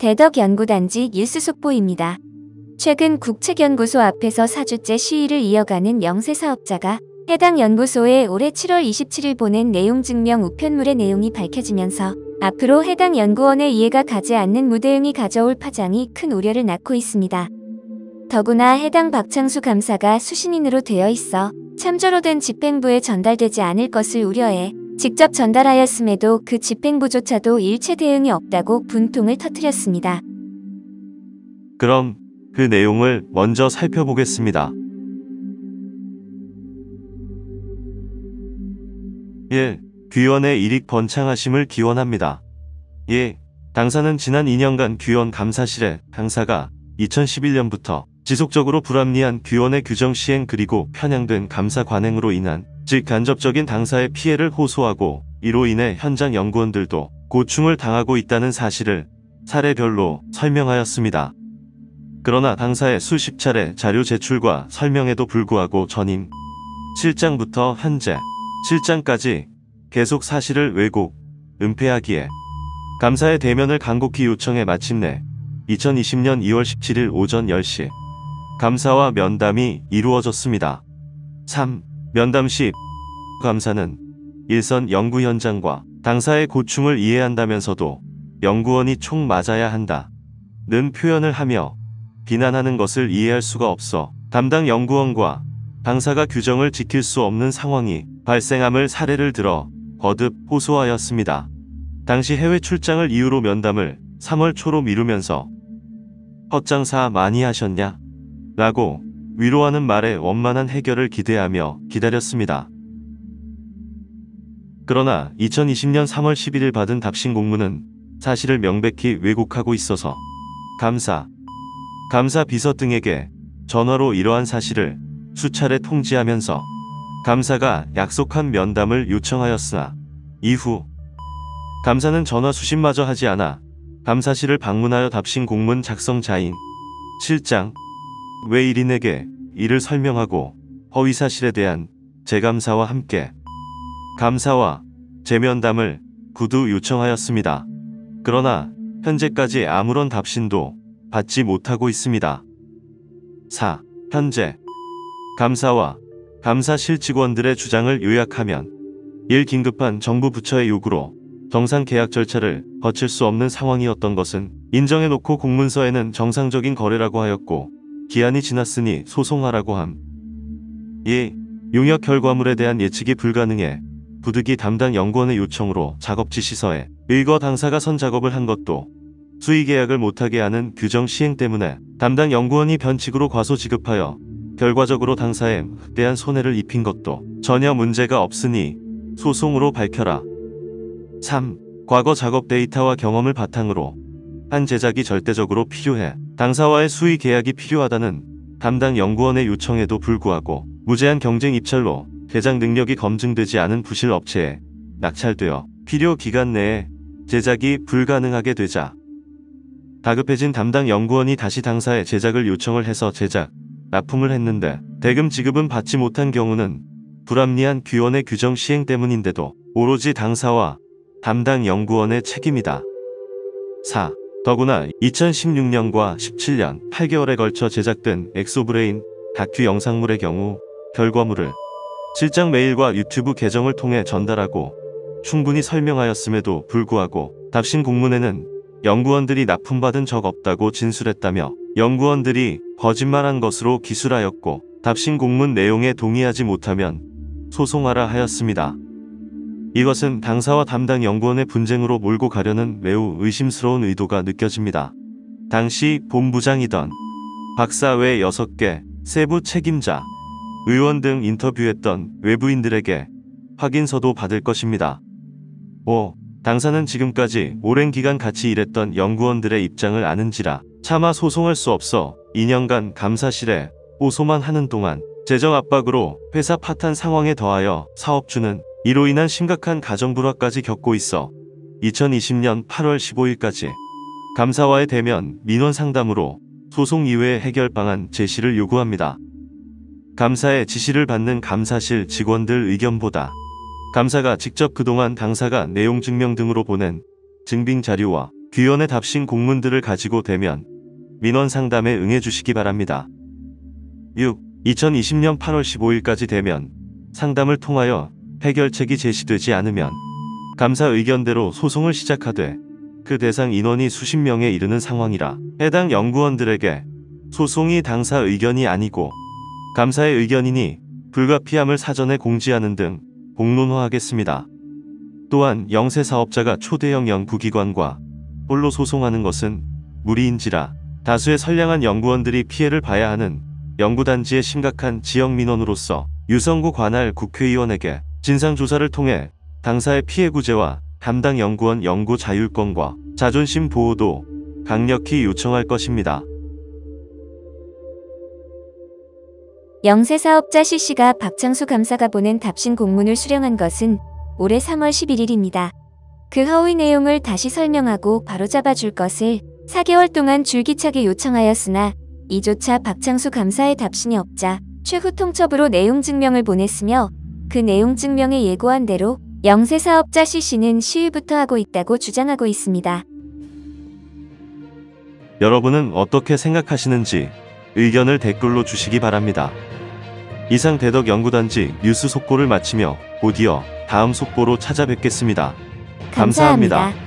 대덕연구단지 뉴스 속보입니다. 최근 국책연구소 앞에서 4주째 시위를 이어가는 영세사업자가 해당 연구소에 올해 7월 27일 보낸 내용 증명 우편물의 내용이 밝혀지면서 앞으로 해당 연구원의 이해가 가지 않는 무대응이 가져올 파장이 큰 우려를 낳고 있습니다. 더구나 해당 박창수 감사가 수신인으로 되어 있어 참조로 된 집행부에 전달되지 않을 것을 우려해 직접 전달하였음에도 그 집행부조차도 일체 대응이 없다고 분통을 터뜨렸습니다. 그럼 그 내용을 먼저 살펴보겠습니다. 1. 귀원의 일익 번창하심을 기원합니다. 2. 당사는 지난 2년간 귀원 감사실에 당사가 2011년부터 지속적으로 불합리한 귀원의 규정 시행 그리고 편향된 감사 관행으로 인한 즉 간접적인 당사의 피해를 호소하고 이로 인해 현장 연구원들도 고충을 당하고 있다는 사실을 사례별로 설명하였습니다. 그러나 당사의 수십 차례 자료 제출과 설명에도 불구하고 전임 실장부터 현재 실장까지 계속 사실을 왜곡, 은폐하기에 감사의 대면을 간곡히 요청해 마침내 2020년 2월 17일 오전 10시 감사와 면담이 이루어졌습니다. 3. 면담 시 감사는 일선 연구 현장과 당사의 고충을 이해한다면서도 연구원이 총 맞아야 한다는 표현을 하며 비난하는 것을 이해할 수가 없어 담당 연구원과 당사가 규정을 지킬 수 없는 상황이 발생함을 사례를 들어 거듭 호소하였습니다. 당시 해외 출장을 이유로 면담을 3월 초로 미루면서 헛장사 많이 하셨냐? 라고 위로하는 말에 원만한 해결을 기대하며 기다렸습니다. 그러나 2020년 3월 11일 받은 답신 공문은 사실을 명백히 왜곡하고 있어서 감사 비서 등에게 전화로 이러한 사실을 수차례 통지하면서 감사가 약속한 면담을 요청하였으나 이후 감사는 전화 수신마저 하지 않아 감사실을 방문하여 답신 공문 작성자인 실장 외일인에게 이를 설명하고 허위사실에 대한 재감사와 함께 감사와 재면담을 구두 요청하였습니다. 그러나 현재까지 아무런 답신도 받지 못하고 있습니다. 4. 현재 감사와 감사실 직원들의 주장을 요약하면 1. 긴급한 정부 부처의 요구로 정상 계약 절차를 거칠 수 없는 상황이었던 것은 인정해놓고 공문서에는 정상적인 거래라고 하였고 기한이 지났으니 소송하라고 함. 2. 용역 결과물에 대한 예측이 불가능해 부득이 담당 연구원의 요청으로 작업 지시서에 의거 당사가 선 작업을 한 것도 수의 계약을 못하게 하는 규정 시행 때문에 담당 연구원이 변칙으로 과소 지급하여 결과적으로 당사에 대한 손해를 입힌 것도 전혀 문제가 없으니 소송으로 밝혀라. 3. 과거 작업 데이터와 경험을 바탕으로 한 제작이 절대적으로 필요해 당사와의 수의 계약이 필요하다는 담당 연구원의 요청에도 불구하고 무제한 경쟁 입찰로 제작 능력이 검증되지 않은 부실 업체에 낙찰되어 필요 기간 내에 제작이 불가능하게 되자 다급해진 담당 연구원이 다시 당사에 제작을 요청을 해서 제작, 납품을 했는데 대금 지급은 받지 못한 경우는 불합리한 귀원의 규정 시행 때문인데도 오로지 당사와 담당 연구원의 책임이다. 4. 더구나 2016년과 17년 8개월에 걸쳐 제작된 엑소브레인 다큐 영상물의 경우 결과물을 실장 메일과 유튜브 계정을 통해 전달하고 충분히 설명하였음에도 불구하고 답신 공문에는 연구원들이 납품받은 적 없다고 진술했다며 연구원들이 거짓말한 것으로 기술하였고 답신 공문 내용에 동의하지 못하면 소송하라 하였습니다. 이것은 당사와 담당 연구원의 분쟁으로 몰고 가려는 매우 의심스러운 의도가 느껴집니다. 당시 본부장이던 박사 외 6개 세부 책임자, 의원 등 인터뷰했던 외부인들에게 확인서도 받을 것입니다. 5. 당사는 지금까지 오랜 기간 같이 일했던 연구원들의 입장을 아는지라 차마 소송할 수 없어 2년간 감사실에 호소만 하는 동안 재정 압박으로 회사 파탄 상황에 더하여 사업주는 이로 인한 심각한 가정 불화까지 겪고 있어 2020년 8월 15일까지 감사와의 대면 민원 상담으로 소송 이외의 해결 방안 제시를 요구합니다. 감사의 지시를 받는 감사실 직원들 의견보다 감사가 직접 그동안 당사가 내용 증명 등으로 보낸 증빙 자료와 귀원의 답신 공문들을 가지고 대면 민원 상담에 응해 주시기 바랍니다. 6. 2020년 8월 15일까지 되면 상담을 통하여 해결책이 제시되지 않으면 감사 의견대로 소송을 시작하되 그 대상 인원이 수십 명에 이르는 상황이라 해당 연구원들에게 소송이 당사 의견이 아니고 감사의 의견이니 불가피함을 사전에 공지하는 등 공론화하겠습니다. 또한 영세사업자가 초대형 연구기관과 홀로 소송하는 것은 무리인지라 다수의 선량한 연구원들이 피해를 봐야 하는 연구단지의 심각한 지역민원으로서 유성구 관할 국회의원에게 진상조사를 통해 당사의 피해 구제와 담당 연구원 연구 자율권과 자존심 보호도 강력히 요청할 것입니다. 영세사업자 C씨가 박창수 감사가 보낸 답신 공문을 수령한 것은 올해 3월 11일입니다. 그 허위 내용을 다시 설명하고 바로잡아 줄 것을 4개월 동안 줄기차게 요청하였으나 이조차 박창수 감사의 답신이 없자 최후 통첩으로 내용 증명을 보냈으며 그 내용 증명에 예고한 대로 영세사업자 C씨는 시위부터 하고 있다고 주장하고 있습니다. 여러분은 어떻게 생각하시는지 의견을 댓글로 주시기 바랍니다. 이상 대덕 연구단지 뉴스 속보를 마치며 곧이어 다음 속보로 찾아뵙겠습니다. 감사합니다.